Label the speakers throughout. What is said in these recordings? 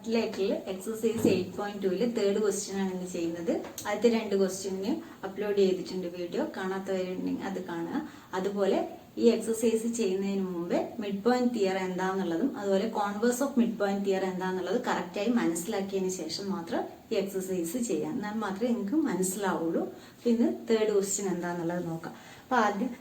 Speaker 1: ക്വാഡ്രിലേറ്ററിൽ exercise 8.2 third question ആണ് ഇന്ന് ചെയ്യുന്നത്. ആദ്യത്തെ 2 ക്വസ്റ്റ്യന് അപ്ലോഡ് ചെയ്തിട്ടുണ്ട് വീഡിയോ. കാണാത്തവരുണ്ടെങ്കിൽ അത് കാണുക. അതുപോലെ ഈ എക്സസൈസ് ചെയ്യുന്നതിന് മുമ്പ് മിഡ് പോയിന്റ് തിയർ എന്താണെന്നുള്ളതും അതുപോലെ കോൺവേഴ്സ് ഓഫ് മിഡ് പോയിന്റ് തിയർ എന്താണെന്നുള്ളത് കറക്റ്റായി മനസ്സിലാക്കിയതിന് ശേഷം മാത്രം ഈ എക്സസൈസ് ചെയ്യാം. എന്നാൽ മാത്രമേ നിങ്ങൾക്ക് മനസ്സിലാവുള്ളൂ. പിന്നെ തേർഡ് ക്വസ്റ്റ്യൻ എന്താണെന്നുള്ളത് നോക്കാം. അപ്പൊ ആദ്യം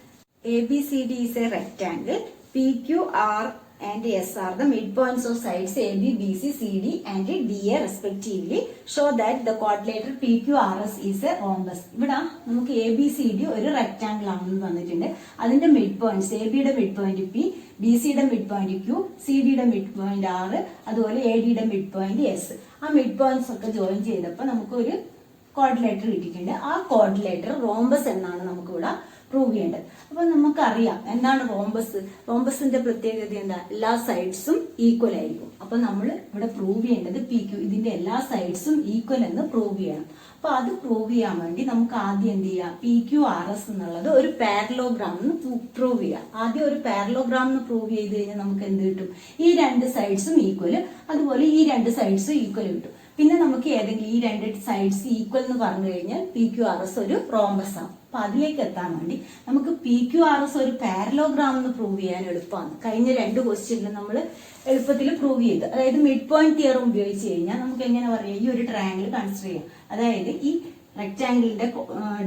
Speaker 1: ABCD is a rectangle. PQR and S are the midpoints of sides AB, BC, CD and DA respectively. Show that the quadrilateral PQRS is a rhombus. ഇവിടെ നമുക്ക് ABCD ഒരു റെക്ടാംഗിൾ ആണെന്ന് തന്നിട്ടുണ്ട്. അതിന്റെ മിഡ് പോയിന്റ്സ് ABയുടെ മിഡ് പോയിന്റ് P, BCയുടെ mid point Q, CDയുടെ mid point R, അതുപോലെ ADയുടെ മിഡ് പോയിന്റ് S. ആ മിഡ് പോയിന്റ്സ് ഒക്കെ ജോയിൻ ചെയ്തപ്പോൾ നമുക്ക് ഒരു ക്വാഡ്രിലേറ്റർ കിട്ടിയിട്ടുണ്ട്. ആ ക്വാഡ്രിലേറ്റർ റോംബസ് എന്നാണ് നമുക്ക് ഇവിടെ പ്രൂവ് ചെയ്യേണ്ടത്. അപ്പൊ നമുക്കറിയാം എന്താണ് റോംബസ്. റോംബസിന്റെ പ്രത്യേകത എന്താ? എല്ലാ സൈഡ്സും ഈക്വൽ ആയിരിക്കും. അപ്പൊ നമ്മൾ ഇവിടെ പ്രൂവ് ചെയ്യേണ്ടത് PQ ഇതിന്റെ എല്ലാ സൈഡ്സും ഈക്വൽ എന്ന് പ്രൂവ് ചെയ്യണം. അപ്പൊ അത് പ്രൂവ് ചെയ്യാൻ വേണ്ടി നമുക്ക് ആദ്യം എന്ത് ചെയ്യാം? PQRS എന്നുള്ളത് ഒരു പാരലോഗ്രാം എന്ന് പ്രൂവ് ചെയ്യാം. ആദ്യം ഒരു പാരലോഗ്രാം എന്ന് പ്രൂവ് ചെയ്ത് കഴിഞ്ഞാൽ നമുക്ക് എന്ത് കിട്ടും? ഈ രണ്ട് സൈഡ്സും ഈക്വൽ, അതുപോലെ ഈ രണ്ട് സൈഡ്സും ഈക്വൽ കിട്ടും. പിന്നെ നമുക്ക് ഏതെങ്കിലും ഈ രണ്ട് സൈഡ്സ് ഈക്വൽ എന്ന് പറഞ്ഞു കഴിഞ്ഞാൽ PQRS ഒരു റോംബസ് ആണ്. അപ്പൊ അതിലേക്ക് എത്താൻ വേണ്ടി നമുക്ക് PQRS ഒരു പാരലോഗ്രാം എന്ന് പ്രൂവ് ചെയ്യാൻ എളുപ്പമാണ്. കഴിഞ്ഞ 2 ക്വസ്റ്റ്യനിൽ നമ്മൾ എളുപ്പത്തിൽ പ്രൂവ് ചെയ്തു. അതായത് മിഡ് പോയിന്റ് തിയറം ഉപയോഗിച്ച് കഴിഞ്ഞാൽ നമുക്ക് എങ്ങനെ പറയാം? ഈ ഒരു ട്രയാങ്കിൾ കൺസിഡർ ചെയ്യാം. അതായത് ഈ റെക്ടാങ്കിളിന്റെ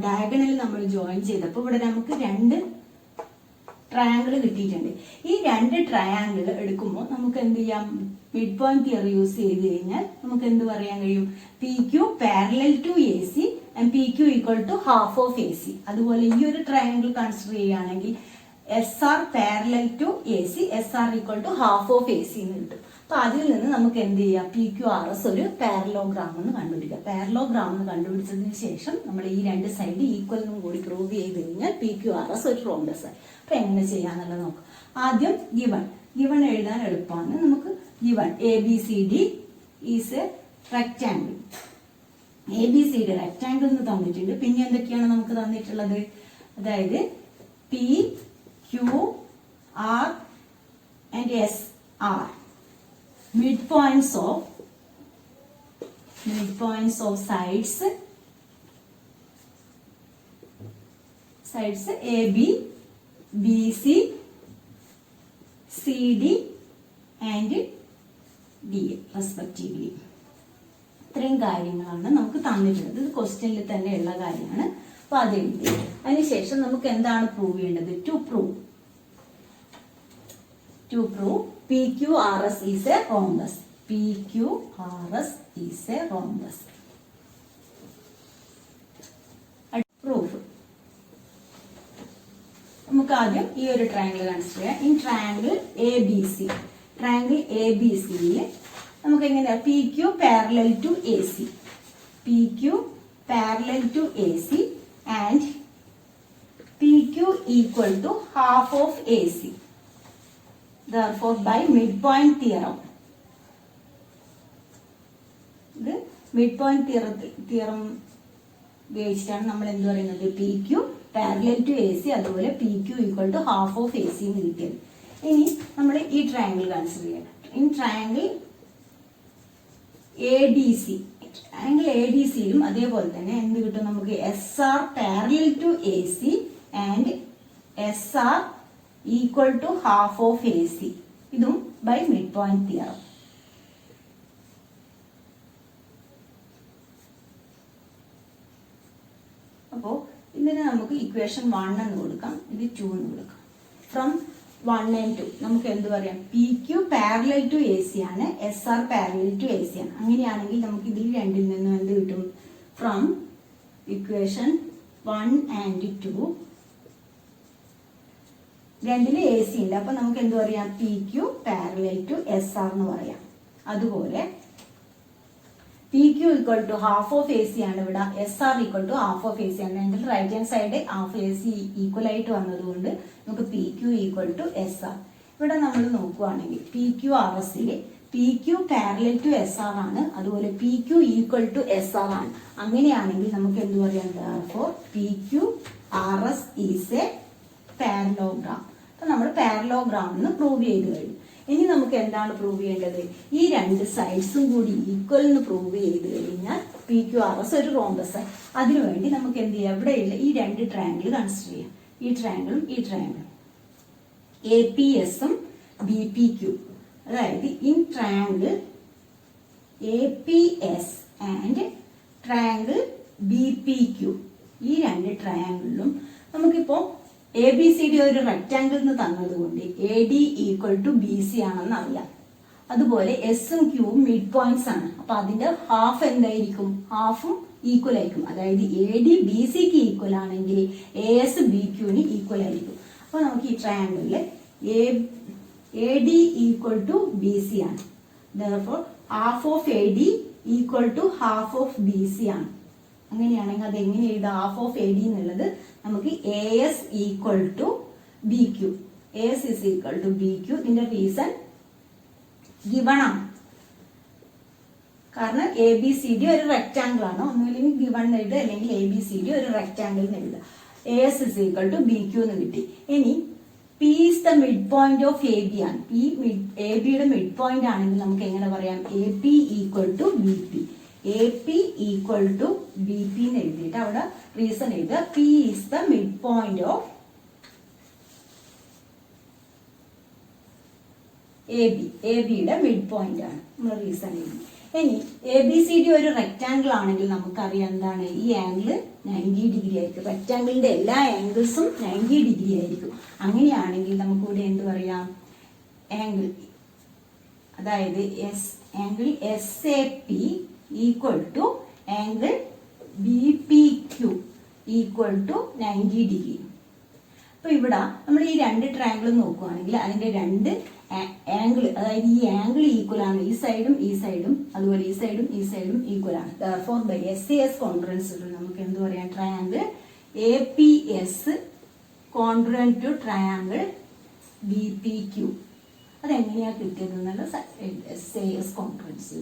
Speaker 1: ഡയഗണൽ നമ്മൾ ജോയിൻ ചെയ്തപ്പോൾ ഇവിടെ നമുക്ക് 2 ട്രയാങ്കിൾ കിട്ടിയിട്ടുണ്ട്. ഈ 2 ട്രയാങ്കിൾ എടുക്കുമ്പോൾ നമുക്ക് എന്ത് ചെയ്യാം? മിഡ് പോയിന്റ് തിയർ യൂസ് ചെയ്ത് കഴിഞ്ഞാൽ നമുക്ക് എന്ത് പറയാൻ കഴിയും? PQ parallel to AC and PQ equal to half of AC. അതുപോലെ ഈ ഒരു ട്രയാങ്കിൾ കൺസിഡർ ചെയ്യുകയാണെങ്കിൽ SR parallel to AC, SR equal to half of AC എന്ന് കിട്ടും. അപ്പൊ അതിൽ നിന്ന് നമുക്ക് എന്ത് ചെയ്യാം? PQRS ഒരു പാരലോഗ്രാം എന്ന് കണ്ടുപിടിക്കാം. പാരലോഗ്രാം എന്ന് കണ്ടുപിടിച്ചതിന് ശേഷം നമ്മൾ ഈ 2 സൈഡ് ഈക്വൽ എന്നും കൂടി പ്രൂവ് ചെയ്ത് കഴിഞ്ഞാൽ PQRS ഒരു റോംബസ് ആയി. അപ്പൊ എങ്ങനെ ചെയ്യാന്നുള്ളത് നോക്കാം. ആദ്യം ഗിവൺ എഴുതാൻ എളുപ്പമാണ്. നമുക്ക് given ABCD is A rectangle. ABCD rectangle എന്ന് തന്നിട്ടുണ്ട്. പിന്നെ എന്തൊക്കെയാണ് നമുക്ക് തന്നിട്ടുള്ളത്? അതായത് PQR and SR midpoints of sides AB, BC, CD and DA respectively. ഇത്രയും കാര്യങ്ങളാണ് നമുക്ക് തന്നിട്ടുള്ളത്. ഇത് ക്വസ്റ്റ്യനിൽ തന്നെ ഉള്ള കാര്യമാണ്. അപ്പൊ അത് എഴുതി അതിനുശേഷം നമുക്ക് എന്താണ് പ്രൂവ് ചെയ്യേണ്ടത്? To prove PQRS is a rhombus. PQRS is a rhombus. Proof നമുക്ക് ആദ്യം ഈ ഒരു ട്രയാങ്കിൾ കൺസിഡർ ചെയ്യാം. ഈ ട്രയാങ്കിൾ ABCയിൽ നമുക്ക് എങ്ങനെയാ? PQ parallel to AC, PQ parallel to AC and PQ equal to half of AC. Therefore, by midpoint theorem, ഇത് midpoint theorem ഉപയോഗിച്ചിട്ടാണ് നമ്മൾ എന്ത് പറയുന്നത്? PQ പാരലൽ ടു AC അതുപോലെ PQ equal to half of AC എന്ന് കിട്ടിയത്. ഇനി നമ്മൾ ഈ ട്രയാങ്കിൾ കൺസിഡർ ചെയ്യാം. ഈ ട്രയാങ്കിൾ ADCയിലും അതേപോലെ തന്നെ എന്ത് കിട്ടും നമുക്ക്? SR parallel to AC and SR equal to half of AC. ഇതും ബൈ മിഡ് പോയിന്റ് തിയറം. അപ്പോ ഇതിന് നമുക്ക് ഇക്വേഷൻ 1 എന്ന് കൊടുക്കാം, ഇത് 2 എന്ന് കൊടുക്കാം. ഫ്രം 1 and 2 നമുക്ക് എന്ത് പറയാം? PQ പാരലൽ ടു AC ആണ്, SR പാരലൽ ടു AC ആണ്. അങ്ങനെയാണെങ്കിൽ നമുക്ക് ഇതിൽ രണ്ടിൽ നിന്നും എന്ത് കിട്ടും? ഫ്രം ഇക്വേഷൻ 1 and 2 രണ്ടില് AC ഉണ്ട്. അപ്പൊ നമുക്ക് എന്ത് പറയാം? PQ പാരലൽ ടു SR എന്ന് പറയാം. അതുപോലെ PQ equal to half of AC ആണ് ഇവിടെ, SR equal to half of AC ആണ്. എങ്കിൽ right hand side half AC equal ആയിട്ട് വന്നതുകൊണ്ട് നമുക്ക് PQ ഈക്വൽ ടു SR. ഇവിടെ നമ്മൾ നോക്കുവാണെങ്കിൽ PQRSല് PQ പാരലൽ ടു SR ആണ്, അതുപോലെ PQ ഈക്വൽ ടു SR ആണ്. അങ്ങനെയാണെങ്കിൽ നമുക്ക് എന്ത് പറയാം? Therefore PQRS is a parallelogram. അപ്പൊ നമ്മൾ പാരലോഗ്രാം എന്ന് പ്രൂവ് ചെയ്ത് കഴിഞ്ഞു. ഇനി നമുക്ക് എന്താണ് പ്രൂവ് ചെയ്യേണ്ടത്? ഈ രണ്ട് സൈഡ്സും കൂടി ഈക്വൽ എന്ന് പ്രൂവ് ചെയ്ത് കഴിഞ്ഞാൽ PQRS ഒരു റോംബസ് ആയി. അതിനുവേണ്ടി നമുക്ക് എന്ത് ചെയ്യാം? ഇവിടെയുള്ള ഈ രണ്ട് ട്രയാങ്കിൾ കൺസിഡർ ചെയ്യാം. ഈ ട്രയാങ്കിളും ഈ ട്രയാങ്കിളും APSഉം BPQ. അതായത് in triangle APS and triangle BPQ, ഈ രണ്ട് ട്രയാങ്കിളിലും നമുക്കിപ്പോ ABCD ഒരു റെക്റ്റാങ്കിൾ എന്ന് തന്നതുകൊണ്ട് AD ഈക്വൽ ടു BC ആണെന്ന് അറിയാം. അതുപോലെ എസും ക്യൂവും മിഡ് പോയിന്റ്സ് ആണ്. അപ്പൊ അതിന്റെ ഹാഫ് എന്തായിരിക്കും? ഹാഫും ഈക്വൽ ആയിരിക്കും. അതായത് AD BCക്ക് ഈക്വൽ ആണെങ്കിൽ AS BQന് ഈക്വൽ ആയിരിക്കും. അപ്പൊ നമുക്ക് ഈ ട്രയാങ്കിളില് AD ഈക്വൽ ടു BC ആണ്. therefore half of AD equal to half of BC ആണ്. അങ്ങനെയാണെങ്കിൽ അത് എങ്ങനെ എഴുതാം? ഹാഫ് ഓഫ് AD എന്നുള്ളത് നമുക്ക് AS equal to BQ. AS is equal to BQ. ഇതിന്റെ റീസൺ ഗിവൺ ആണ്. കാരണം ABCD ഒരു റെക്റ്റാങ്കിൾ ആണ്. ഒന്നുമില്ലെങ്കിൽ ഗിവൺ എഴുതുക, അല്ലെങ്കിൽ ABCD ഒരു റെക്റ്റാങ്കിൾ എന്ന് എഴുതുക. AS is equal to BQ എന്ന് കിട്ടി. ഇനി P is the midpoint of AB ആണ്. AB യുടെ മിഡ് പോയിന്റ് ആണെങ്കിൽ നമുക്ക് എങ്ങനെ പറയാം? AP equal to BP. AP equal to BP എന്ന് എഴുതിയിട്ട് അവിടെ റീസൺ എഴുതുക. P is the midpoint of AB. AB യുടെ മിഡ് പോയിന്റ് ആണ് നമ്മൾ റീസൺ എഴുതി. ഇനി ABCD ഒരു റെക്റ്റാങ്കിൾ ആണെങ്കിൽ നമുക്കറിയാം എന്താണ്? ഈ ആംഗിൾ 90 ഡിഗ്രി ആയിരിക്കും. റെക്റ്റാങ്കിളിന്റെ എല്ലാ ആംഗിൾസും 90 ഡിഗ്രി ആയിരിക്കും. അങ്ങനെയാണെങ്കിൽ നമുക്കിവിടെ എന്ത് പറയാം? ആംഗിൾ, അതായത് angle SAP equal to angle BPQ equal to 90 degree. അപ്പൊ ഇവിടെ നമ്മൾ ഈ രണ്ട് ട്രയാങ്കിൾ നോക്കുകയാണെങ്കിൽ അതിന്റെ രണ്ട് ആംഗിൾ, അതായത് ഈ ആംഗിൾ ഈക്വൽ ആണ്. ഈ സൈഡും ഈ സൈഡും, അതുപോലെ ഈ സൈഡും ഈ സൈഡും ഈക്വൽ ആണ്. therefore by SAS കോൺഗ്രൻസ് നമുക്ക് എന്ത് പറയാം? Triangle APS congruent to triangle BPQ. അതെങ്ങനെയാ കിട്ടിയത് എന്നുള്ള SAS കോൺഗ്രൻസ്.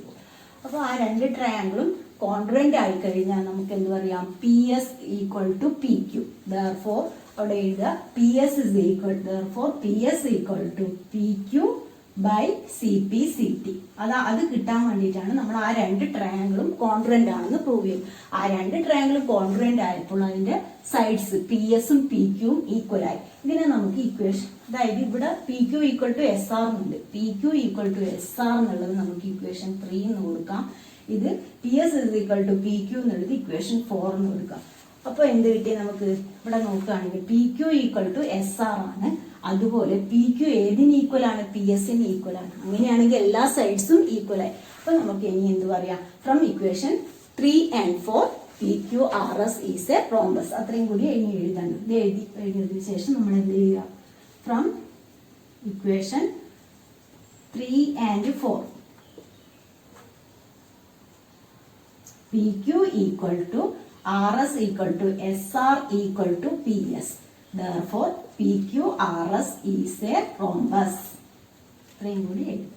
Speaker 1: അപ്പൊ ആ രണ്ട് ട്രയാങ്കിളും കോൺഗ്രന്റ് ആയി കഴിഞ്ഞാൽ നമുക്ക് എന്ത് പറയാം? PS equal to PQ. therefore അവിടെ എഴുതുക PS is equal, therefore PS equal to PQ by CP/CT. അത് കിട്ടാൻ വേണ്ടിയിട്ടാണ് നമ്മൾ ആ രണ്ട് ട്രയാങ്കിളും കോൺഗ്രന്റ് ആണെന്ന് പ്രൂവ് ചെയ്യും. ആ രണ്ട് ട്രയാങ്കിളും കോൺഗ്രന്റ് ആയപ്പോൾ അതിന്റെ സൈഡ്സ് PSഉം PQവും ഈക്വൽ ആയി. ഇതിനെ നമുക്ക് ഇക്വേഷൻ, അതായത് ഇവിടെ PQ ഈക്വൽ ടു SR എന്നുണ്ട്. PQ ഈക്വൽ ടു SR എന്നുള്ളത് നമുക്ക് ഇക്വേഷൻ 3 എന്ന് കൊടുക്കാം. ഇത് PS is equal to PQ എന്നുള്ളത് ഇക്വേഷൻ 4 എന്ന് കൊടുക്കാം. അപ്പൊ എന്ത് കിട്ടി? നമുക്ക് ഇവിടെ നോക്കുകയാണെങ്കിൽ PQ ഈക്വൽ ടു SR ആണ്. അതുപോലെ PQ ഏതിന് ഈക്വൽ ആണ്? PSന് ഈക്വൽ ആണ്. അങ്ങനെയാണെങ്കിൽ എല്ലാ സൈഡ്സും ഈക്വൽ ആയി. അപ്പൊ നമുക്ക് ഇനി എന്ത് പറയാം? From equation 3 and 4 PQRS is A rhombus. അത്രയും കൂടി ഇനി എഴുതണം. ഇത് എഴുതിയതിനു ശേഷം നമ്മൾ എന്ത് ചെയ്യുക? From equation 3 and 4 PQ equal to RS equal to SR equal to PS. therefore PQRS is a rhombus. ഇത്രയും കൂടി എഴുതും.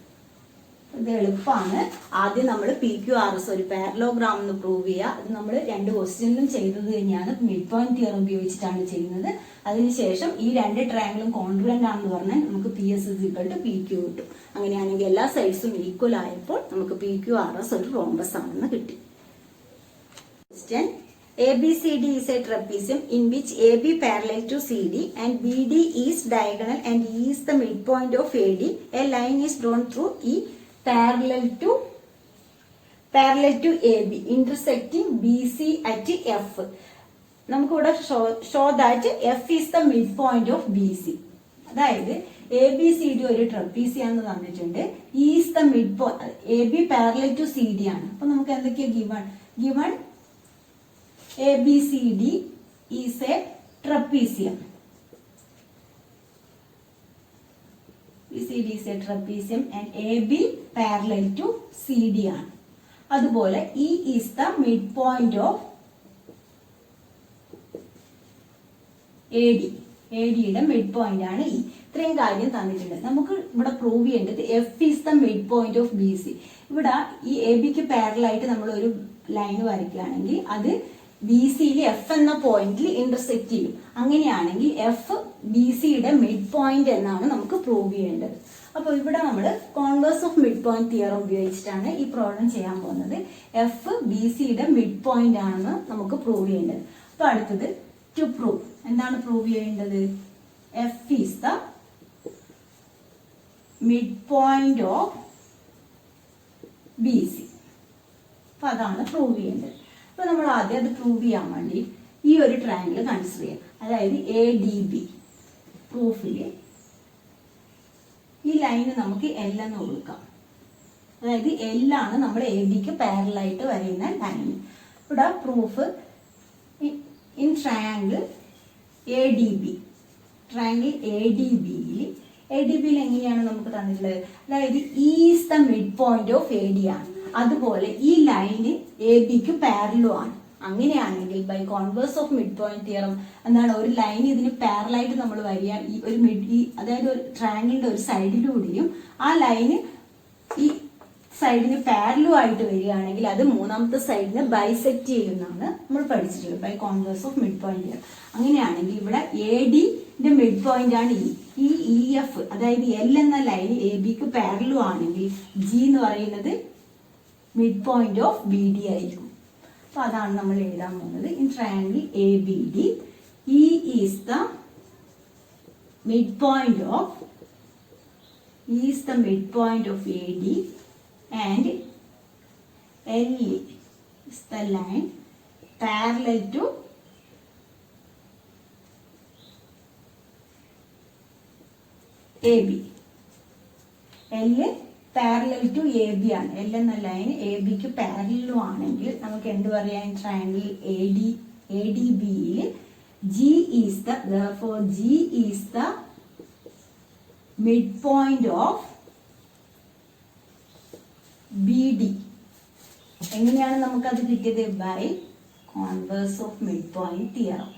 Speaker 1: ഇത് എളുപ്പമാണ്. ആദ്യം നമ്മൾ PQRS ഒരു പാരലോഗ്രാം എന്ന് പ്രൂവ് ചെയ്യുക. അത് നമ്മൾ രണ്ട് ക്വസ്റ്റ്യനിലും ചെയ്തത് തന്നെയാണ്. മിഡ് പോയിന്റ് തിയറം ഉപയോഗിച്ചിട്ടാണ് ചെയ്യുന്നത്. അതിനുശേഷം ഈ രണ്ട് ട്രയാങ്കിളും കോൺഗ്രന്റ് ആണെന്ന് പറഞ്ഞാൽ നമുക്ക് PS is equal to PQ കിട്ടും. അങ്ങനെയാണെങ്കിൽ എല്ലാ സൈഡ്സും ഈക്വൽ ആയപ്പോൾ നമുക്ക് PQRS ഒരു റോംബസ് ആണെന്ന് കിട്ടി. Question ABCD is a trapezium in which AB parallel to CD and BD is diagonal and E is the midpoint of AD. A line is drawn through E parallel to AB intersecting BC at F. നമുക്കിവിടെ show that F is the midpoint of BC. അതായത് ABCD ഒരു trapezium എന്ന് തന്നിട്ടുണ്ട്. E is the midpoint. AB parallel to CD ആണ്. അപ്പൊ നമുക്ക് എന്തൊക്കെയാ given ABCD is a trapezium. BCD is a trapezium and AB parallel to CD ആണ്. അതുപോലെ E is the midpoint of AD. ADയുടെ മിഡ് പോയിന്റ് ആണ് E. ഇത്രയും കാര്യം തന്നിട്ടുണ്ട്. നമുക്ക് ഇവിടെ പ്രൂവ് ചെയ്യേണ്ടത് F is the midpoint of BC. ഇവിടെ ഈ ABക്ക് പാരലൽ ആയിട്ട് നമ്മൾ ഒരു ലൈൻ വരയ്ക്കുകയാണെങ്കിൽ അത് ബി സിയിൽ എഫ് എന്ന പോയിന്റിൽ ഇന്റർസെക്ട് ചെയ്യും. അങ്ങനെയാണെങ്കിൽ എഫ് ബി സിയുടെ മിഡ് പോയിന്റ് എന്നാണ് നമുക്ക് പ്രൂവ് ചെയ്യേണ്ടത്. അപ്പോൾ ഇവിടെ നമ്മൾ converse of mid point theorem ഉപയോഗിച്ചിട്ടാണ് ഈ പ്രോബ്ലം ചെയ്യാൻ പോകുന്നത്. എഫ് ബി സിയുടെ മിഡ് പോയിന്റ് ആണെന്ന് നമുക്ക് പ്രൂവ് ചെയ്യേണ്ടത്. അപ്പൊ അടുത്തത് ടു പ്രൂവ്. എന്താണ് പ്രൂവ് ചെയ്യേണ്ടത്? F is the mid point of B C. അപ്പൊ അതാണ് പ്രൂവ് ചെയ്യേണ്ടത്. അപ്പൊ നമ്മൾ ആദ്യം അത് പ്രൂവ് ചെയ്യാൻ വേണ്ടി ഈ ഒരു ട്രയാങ്കിൾ കൺസിഡർ ചെയ്യാം. അതായത് എ ഡി ബി. പ്രൂഫില് ഈ ലൈന് നമുക്ക് എൽ എന്ന് കൊടുക്കാം. അതായത് എൽ ആണ് നമ്മൾ എ ബിക്ക് പാരലായിട്ട് വരയുന്ന ലൈൻ. ഇവിടെ proof in triangle A D B. Triangle A D ബിയിൽ എങ്ങനെയാണ് നമുക്ക് തന്നിട്ടുള്ളത്? അതായത് is the mid point of A D ആണ്. അതുപോലെ ഈ ലൈന് എ ബിക്ക് പാരലും ആണ്. അങ്ങനെയാണെങ്കിൽ by converse of mid point theorem എന്താണ്, ഒരു ലൈൻ ഇതിന് പാരലായിട്ട് നമ്മൾ വരിക, ഈ ഒരു അതായത് ഒരു ട്രയാങ്കിളിന്റെ ഒരു സൈഡിലൂടെയും ആ ലൈന് ഈ സൈഡിന് പാരലും ആയിട്ട് വരികയാണെങ്കിൽ അത് മൂന്നാമത്തെ സൈഡിനെ ബൈസെക്ട് ചെയ്യുന്നതാണ് നമ്മൾ പഠിച്ചിട്ടുള്ളത് by converse of mid point theorem. അങ്ങനെയാണെങ്കിൽ ഇവിടെ എ ഡിന്റെ മിഡ് പോയിന്റ് ആണ് ഈ ഇ എഫ്, അതായത് എൽ എന്ന ലൈൻ എ ബിക്ക് പാരലും ആണെങ്കിൽ ജി എന്ന് പറയുന്നത് mid point of B D ആയിരിക്കും. അപ്പൊ അതാണ് നമ്മൾ എഴുതാൻ പോകുന്നത്. In triangle A B D, E is the mid point of A D and L is the line parallel to AB. L parallel to A B ആണ്. L എന്ന line A ബിക്ക് പാരലും ആണെങ്കിൽ നമുക്ക് എന്ത് പറയാം? ട്രയാങ്കിൾ എ ഡി ബിയിൽ G is the mid point of B D. എങ്ങനെയാണ് നമുക്കത് കിട്ടിയത്? By converse of mid point theorem.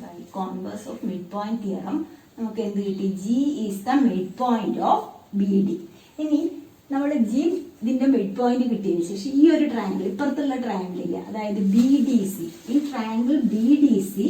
Speaker 1: By converse of mid point theorem നമുക്ക് എന്ത് കിട്ടി? G is the mid point of B D. ഇനി നമ്മൾ G ഇതിന്റെ മിഡ് പോയിന്റ് കിട്ടിയതിനു ശേഷം ഈ ഒരു ട്രയാങ്കിൾ, ഇപ്പുറത്തുള്ള ട്രയാങ്കിൾ ഇല്ല, അതായത് ബി ഡി സി, ഈ ട്രയാങ്കിൾ ബി ഡി സി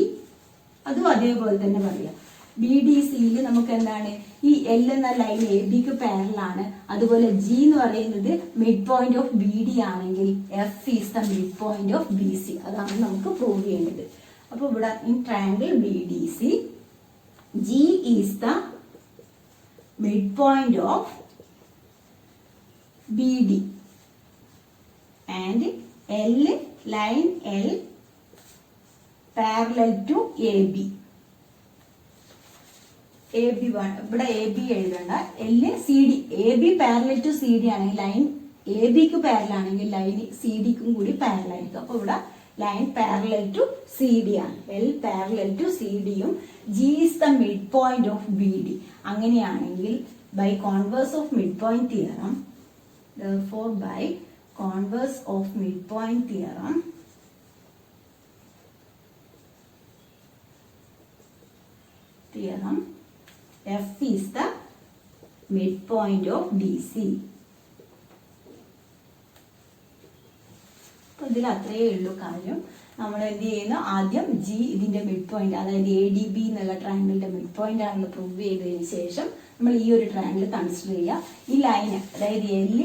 Speaker 1: അതും അതേപോലെ തന്നെ പറയാം. ബി ഡി സിയിൽ നമുക്ക് എന്താണ്, ഈ എൽ എന്ന ലൈൻ എ ബിക്ക് പാരലാണ്. അതുപോലെ ജി എന്ന് പറയുന്നത് mid point of B D ആണെങ്കിൽ F is the mid point of B C. അതാണ് നമുക്ക് പ്രൂവ് ചെയ്യേണ്ടത്. അപ്പൊ ഇവിടെ in triangle B D C G is the midpoint of BD and L line L parallel to AB. ഇവിടെ AB എഴുതണ്ട, L CD. AB parallel to CD ആണെങ്കിൽ line AB ക്ക് parallel ആണെങ്കിൽ ലൈൻ CD ക്കും കൂടി പാരലൽ ആയിരിക്കും. അപ്പൊ ഇവിടെ line parallel to C D ആണ്. എൽ പാരലൽ ടു സി ഡിയും G is the mid point of B D. അങ്ങനെയാണെങ്കിൽ by converse of mid point theorem, therefore by converse of midpoint theorem F is the midpoint of BC. ഇതിൽ അത്രയേ ഉള്ളൂ കാര്യം. നമ്മൾ എന്ത് ചെയ്യുന്നു, ആദ്യം ജി ഇതിന്റെ മിഡ് പോയിന്റ്, അതായത് എ ഡി ബി എന്നുള്ള ട്രയാങ്കിളിന്റെ മിഡ് പോയിന്റ് ആണെന്ന് പ്രൂവ് ചെയ്തതിന് ശേഷം നമ്മൾ ഈ ഒരു ട്രയാങ്കിൾ കൺസിഡർ ചെയ്യുക. ഈ ലൈന് അതായത് എൽ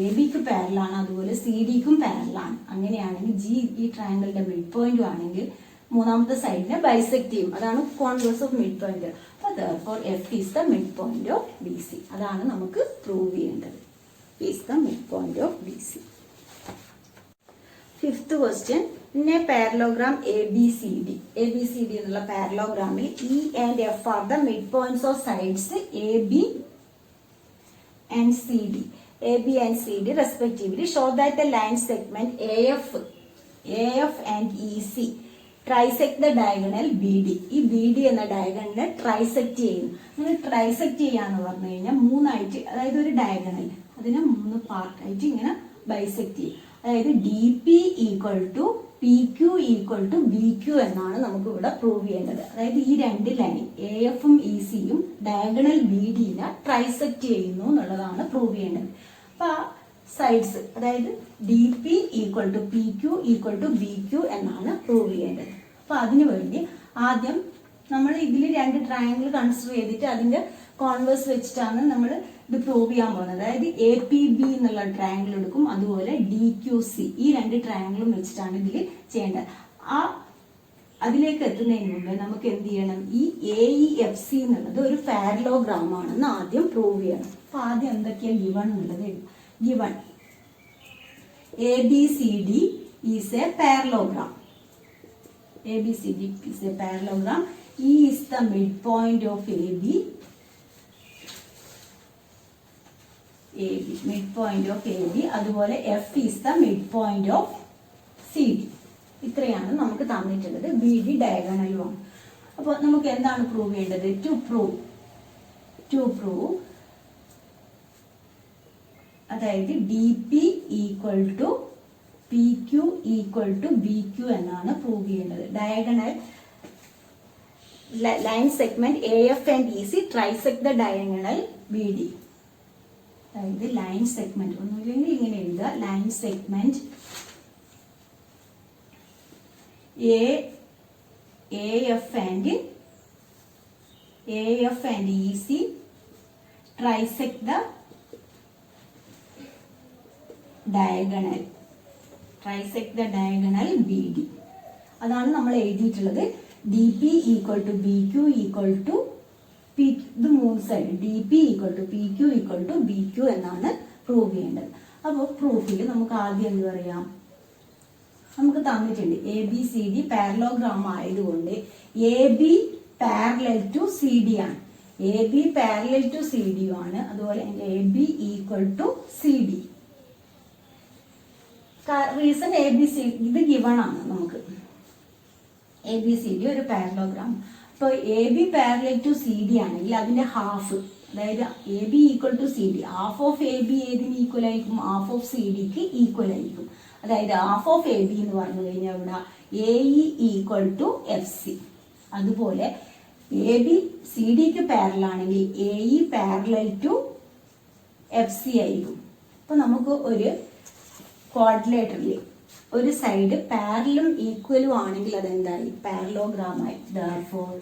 Speaker 1: എ ബിക്ക് പാരലാണ്, അതുപോലെ സി ഡിക്കും പാരലാണ്. അങ്ങനെയാണെങ്കിൽ ജി ഈ ട്രയാങ്കിളിന്റെ മിഡ് പോയിന്റും ആണെങ്കിൽ മൂന്നാമത്തെ സൈഡിനെ ബൈസെക്ട് ചെയ്യും. അതാണ് കോൺവേഴ്സ് ഓഫ് മിഡ് പോയിന്റ്. അപ്പോൾ therefore F is the midpoint of BC. അതാണ് നമുക്ക് പ്രൂവ് ചെയ്യേണ്ടത്. F is the midpoint of BC. Fifth question. In a parallelogram ABCD എന്നുള്ള പാരലോഗ്രാമിൽ E and F are the midpoints of sides AB and CD respectively. Show that the line segment AF and EC trisect the diagonal BD. ഈ BD എന്ന ഡയഗണലിനെ trisect ചെയ്യുന്നു. അങ്ങനെ trisect ചെയ്യാന്ന് പറഞ്ഞു കഴിഞ്ഞാൽ മൂന്നായിട്ട്, അതായത് ഒരു ഡയഗണൽ അതിനെ 3 പാർട്ടായിട്ട് ഇങ്ങനെ ബൈസെക്ട് ചെയ്യും. അതായത് D P equal to P Q equal to B Q എന്നാണ് നമുക്ക് ഇവിടെ പ്രൂവ് ചെയ്യേണ്ടത്. അതായത് ഈ രണ്ട് ലൈൻ എ എഫും ഇ സിയും ഡയഗണൽ ബി ഡിനെ ട്രൈസെക്ട് ചെയ്യുന്നു എന്നുള്ളതാണ് പ്രൂവ് ചെയ്യേണ്ടത്. അപ്പൊ സൈഡ്സ്, അതായത് D P equal to P Q equal to B Q എന്നാണ് പ്രൂവ് ചെയ്യേണ്ടത്. അപ്പൊ അതിനു വേണ്ടി ആദ്യം നമ്മൾ ഇതിൽ രണ്ട് ട്രയാങ്കിൾ കൺസിഡർ ചെയ്തിട്ട് അതിന്റെ കോൺവേഴ്സ് വെച്ചിട്ടാണ് നമ്മൾ ഇത് പ്രൂവ് ചെയ്യാൻ പോകുന്നത്. അതായത് എ പി ബി എന്നുള്ള ട്രയാങ്കിൾ എടുക്കും, അതുപോലെ ഡി ക്യു സി, ഈ രണ്ട് ട്രയാങ്കിളും വെച്ചിട്ടാണ് ഇതിൽ ചെയ്യേണ്ടത്. അതിലേക്ക് എത്തുന്നതിന് മുമ്പേ നമുക്ക് എന്ത് ചെയ്യണം, ഈ AEFC എന്നുള്ളത് ഒരു പാരലോഗ്രാം ആണെന്ന് ആദ്യം പ്രൂവ് ചെയ്യണം. അപ്പൊ ആദ്യം എന്തൊക്കെയാണ് ഗിവൺ എന്നുള്ളത്. Given ABCD is a parallelogram. ABCD is a parallelogram. E is the midpoint of AB. Midpoint of AB. അതുപോലെ F is the midpoint of CD. ഇത്രയാണ് നമുക്ക് തന്നിട്ടുള്ളത്. BD ഡയഗണലുമാണ്. അപ്പോൾ നമുക്ക് എന്താണ് പ്രൂവ് ചെയ്യേണ്ടത്? ടു പ്രൂവ് അതായത് DP equal to PQ equal to BQ എന്നാണ് പ്രൂവ് ചെയ്യേണ്ടത്. Diagonal line segment AF and EC trisect the diagonal BD. അതായത് ലൈൻ സെഗ്മെന്റ് ഒന്നുമില്ലെങ്കിൽ ഇങ്ങനെ എഴുതുക. Line segment AF and EC trisect the diagonal BD. അതാണ് നമ്മൾ എഴുതിയിട്ടുള്ളത്. DP equal to BQ equal to ഇത് മൂന്ന് side DP equal to PQ equal to BQ എന്നാണ് പ്രൂവ് ചെയ്യേണ്ടത്. അപ്പോൾ പ്രൂഫിൽ നമുക്ക് ആദ്യം എന്ത് പറയാം, നമുക്ക് തന്നിട്ടുണ്ട് ABCD പാരലോഗ്രാം ആയതുകൊണ്ട് AB പാരലൽ ടു CD ആണ്. AB പാരലൽ ടു CD ആണ്. അതുപോലെ AB equal to CD. Reason ABC ഇത് ഗിവൺ ആണ് നമുക്ക്. ABCD ഒരു പാരലോഗ്രാം. അപ്പോൾ AB പാരലൽ ടു CD ആണെങ്കിൽ അതിന്റെ ഹാഫ്, അതായത് AB equal to CD, half of AB ഏതിന് ഈക്വൽ ആയിരിക്കും? ഹാഫ് ഓഫ് CDക്ക് ഈക്വൽ ആയിരിക്കും. അതായത് ഹാഫ് ഓഫ് AB എന്ന് പറഞ്ഞു കഴിഞ്ഞാൽ ഇവിടെ AE ഈക്വൽ ടു FC. അതുപോലെ AB CDക്ക് പാരലൽ ആണെങ്കിൽ AE പാരലൽ ടു FC ആയിരിക്കും. അപ്പൊ നമുക്ക് ഒരു ക്വാഡ്രിലേറ്ററിൽ ഒരു സൈഡ് പാരലും ഈക്വലും ആണെങ്കിൽ അതെന്തായി? പാരലോഗ്രാമായി. Therefore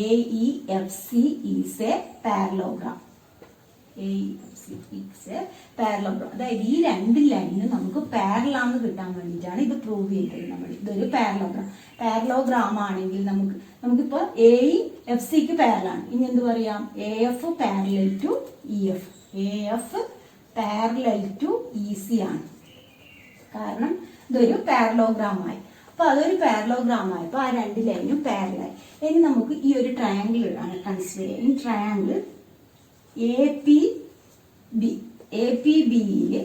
Speaker 1: AEFC is a parallelogram. AEFC is a parallelogram. അതായത് ഈ രണ്ട് ലൈനും നമുക്ക് പാരലാന്ന് കിട്ടാൻ വേണ്ടിയിട്ടാണ് ഇത് പ്രൂവ് ചെയ്തത് നമ്മൾ. ഇതൊരു പാരലോഗ്രാം ആണെങ്കിൽ നമുക്കിപ്പോ AEFCക്ക് പാരലാണ്. ഇനി എന്ത് പറയാം? AF parallel to EF. AF parallel to EC ആണ്. കാരണം ഇതൊരു പാരലോഗ്രാമായി. അപ്പൊ അതൊരു പാരലോഗ്രാമായപ്പോ ആ രണ്ട് ലൈനും പാരലായി. ഇനി നമുക്ക് ഈ ഒരു ട്രയാങ്കിൾ ആണ് കൺസിഡർ ചെയ്യാം. ഈ ട്രയാങ്കിൾ APBയില്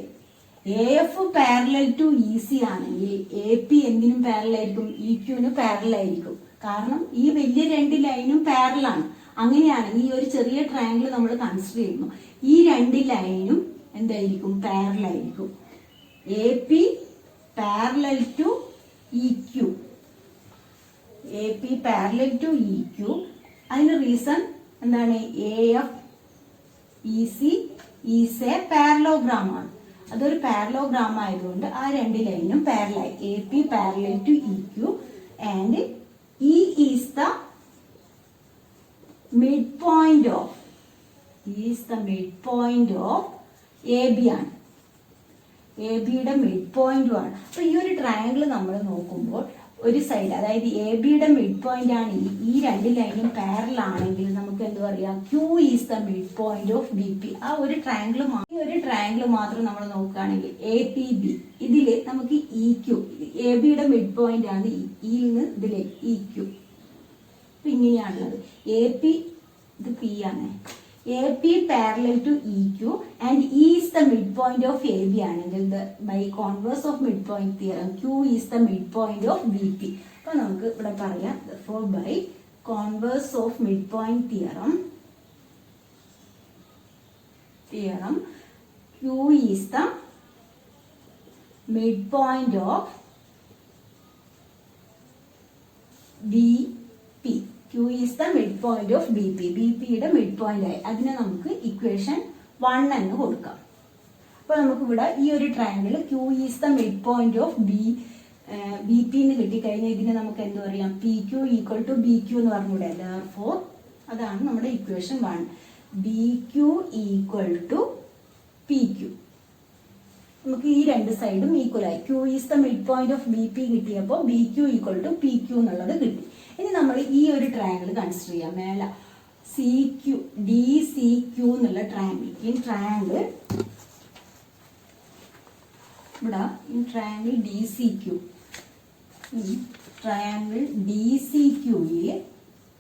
Speaker 1: AF പാരലൽ ടു EC ആണെങ്കിൽ AP എന്തിനും പാരലായിരിക്കും? EQന് പാരലായിരിക്കും. കാരണം ഈ വലിയ രണ്ട് ലൈനും പാരലാണ്. അങ്ങനെയാണെങ്കിൽ ഈ ഒരു ചെറിയ ട്രയാങ്കിൾ നമ്മൾ കൺസിഡർ ചെയ്യുന്നു. ഈ രണ്ട് ലൈനും എന്തായിരിക്കും? പാരലായിരിക്കും. AP parallel to EQ. AP parallel to EQ. അതിന് റീസൺ എന്താണ്? AF EC is a parallelogram ആണ്. അതൊരു പാരലോഗ്രാം ആയതുകൊണ്ട് ആ രണ്ട് ലൈനും പാരലായി. AP parallel to EQ and E is the mid point of AB ആണ്. ABയുടെ മിഡ് പോയിന്റും ആണ്. അപ്പൊ ഈ ഒരു ട്രയാങ്കിൾ നമ്മൾ നോക്കുമ്പോൾ ഒരു സൈഡ്, അതായത് ABയുടെ മിഡ് പോയിന്റ് ആണ് ഈ രണ്ട് ലൈനും പാരലൽ ആണെങ്കിൽ നമുക്ക് എന്ത് പറയാം? Q is the mid point of BP. ആ ഒരു ട്രയാങ്കിൾ മാത്രം നമ്മൾ നോക്കുകയാണെങ്കിൽ APB ഇതില് നമുക്ക് EQ, ABയുടെ മിഡ് പോയിന്റ് ആണ് ഇയിൽ നിന്ന് ഇതിലേക്ക് EQ. അപ്പൊ ഇങ്ങനെയാണുള്ളത്. AP ഇത് P ആണ്. AP parallel to EQ and E is the midpoint of AB ആണെങ്കിൽ by converse of midpoint theorem Q is the midpoint of BP. അപ്പൊ നമുക്ക് ഇവിടെ പറയാം therefore by converse of midpoint theorem Q is the midpoint of BP. Q is the midpoint of BP. BPയുടെ midpoint ആയി. അതിനെ നമുക്ക് equation 1 എന്ന് കൊടുക്കാം. അപ്പൊ നമുക്ക് ഇവിടെ ഈ ഒരു triangle Q is the mid point of B P എന്ന് കിട്ടിക്കഴിഞ്ഞാൽ ഇതിനെ നമുക്ക് എന്ത് പറയാം, P Q equal to B Q എന്ന് പറഞ്ഞൂടെ. therefore അതാണ് നമ്മുടെ equation 1. B Q equal to P Q. നമുക്ക് ഈ രണ്ട് സൈഡും ഈക്വൽ ആയി. Q is the mid point of B P കിട്ടിയപ്പോൾ B Q equal to P Q എന്നുള്ളത് കിട്ടി. ഇനി നമ്മൾ ഈ ഒരു ട്രയാങ്കിൾ കൺസിഡർ ചെയ്യാം. മേലെ C Q D C Q എന്നുള്ള ട്രയാങ്കിൾ. ഈ ട്രയാങ്കിൾ ഇവിടെ triangle D C Q, triangle D C ക്യൂയിൽ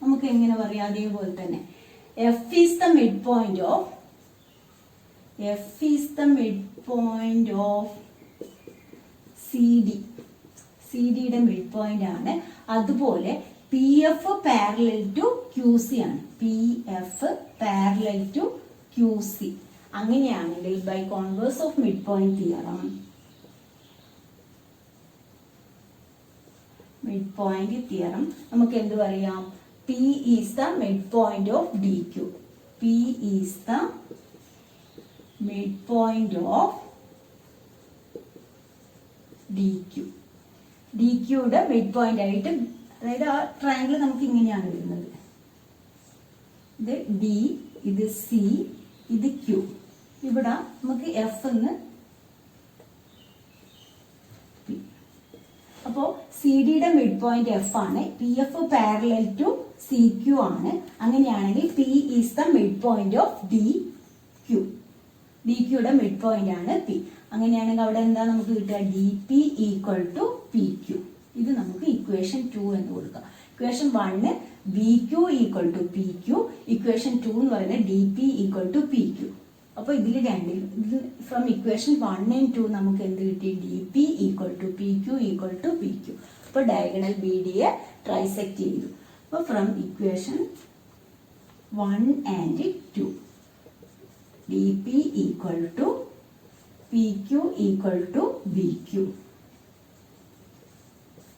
Speaker 1: നമുക്ക് എങ്ങനെ പറയാം, അതേപോലെ തന്നെ F is the mid point of C D. C ഡിയുടെ മിഡ് പോയിന്റ് ആണ്. അതുപോലെ P F parallel to Q C ആണ്. P F parallel to Q C. അങ്ങനെയാണെങ്കിൽ by converse of mid point theorem നമുക്ക് എന്ത് പറയാം, P is the mid point of D Q. P is the mid point of D Q. D ക്യൂയുടെ midpoint ആയിട്ട്, അതായത് ആ triangle നമുക്ക് ഇങ്ങനെയാണ് വരുന്നത്. ഇത് ഡി, ഇത് സി, ഇത് ക്യൂ. ഇവിടെ നമുക്ക് എഫ് എന്ന് പി. അപ്പോ സി ഡിയുടെ മിഡ് പോയിന്റ് എഫ് ആണ്. P F parallel to C Q ആണ്. അങ്ങനെയാണെങ്കിൽ P is the mid point of D Q. D ക്യൂയുടെ മിഡ് പോയിന്റ് ആണ് പി. അങ്ങനെയാണെങ്കിൽ അവിടെ എന്താ നമുക്ക് കിട്ടുക, D P equal to P Q. ഇത് നമുക്ക് ഇക്വേഷൻ 2 എന്ന് കൊടുക്കാം. Equation 1 B Q equal to P Q, equation 2 എന്ന് പറയുന്നത് D P equal to P Q. അപ്പൊ ഇതിൽ രണ്ടിൽ ഫ്രം ഇക്വേഷൻ 1 and 2 നമുക്ക് എന്ത് കിട്ടി, D P equal to P Q equal to P Q. അപ്പൊ ഡയഗണൽ ബി ഡിയെ ട്രൈസെക്ട് ചെയ്തു. അപ്പൊ from equation 1 and 2 D P equal to P Q equal to B Q.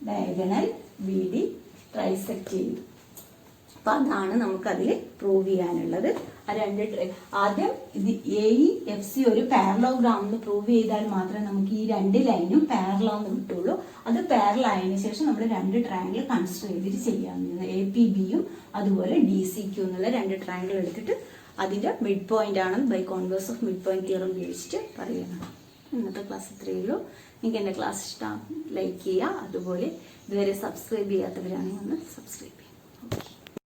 Speaker 1: Diagonal B D trisect ചെയ്തു. അപ്പൊ അതാണ് നമുക്ക് അതിൽ പ്രൂവ് ചെയ്യാനുള്ളത്. ആ രണ്ട് ആദ്യം ഇത് എ എഫ് സി ഒരു പാരലോഗ്രാം എന്ന് പ്രൂവ് ചെയ്താൽ മാത്രമേ നമുക്ക് ഈ രണ്ട് ലൈനും പാരലാന്ന് കിട്ടുള്ളൂ. അത് പാരൽ ആയതിനു ശേഷം നമ്മൾ രണ്ട് ട്രയാങ്കിൾ കൺസിഡർ ചെയ്തിട്ട് ചെയ്യാവുന്നതാണ്. എ പി ബിയും അതുപോലെ ഡി സി ക്യൂ എന്നുള്ള രണ്ട് ട്രയാങ്കിൾ എടുത്തിട്ട് അതിന്റെ മിഡ് പോയിന്റ് ആണെന്ന് by converse of mid point theorem ഉപയോഗിച്ചിട്ട് പറയണം. ഇന്നത്തെ ക്ലാസ് ഇത്രയേ ഉള്ളൂ. നിങ്ങൾക്ക് എൻ്റെ ക്ലാസ് ഇഷ്ടം ലൈക്ക് ചെയ്യുക. അതുപോലെ ഇതുവരെ സബ്സ്ക്രൈബ് ചെയ്യാത്തവരാണെങ്കിൽ ഒന്ന് സബ്സ്ക്രൈബ് ചെയ്യാം. ഓക്കെ.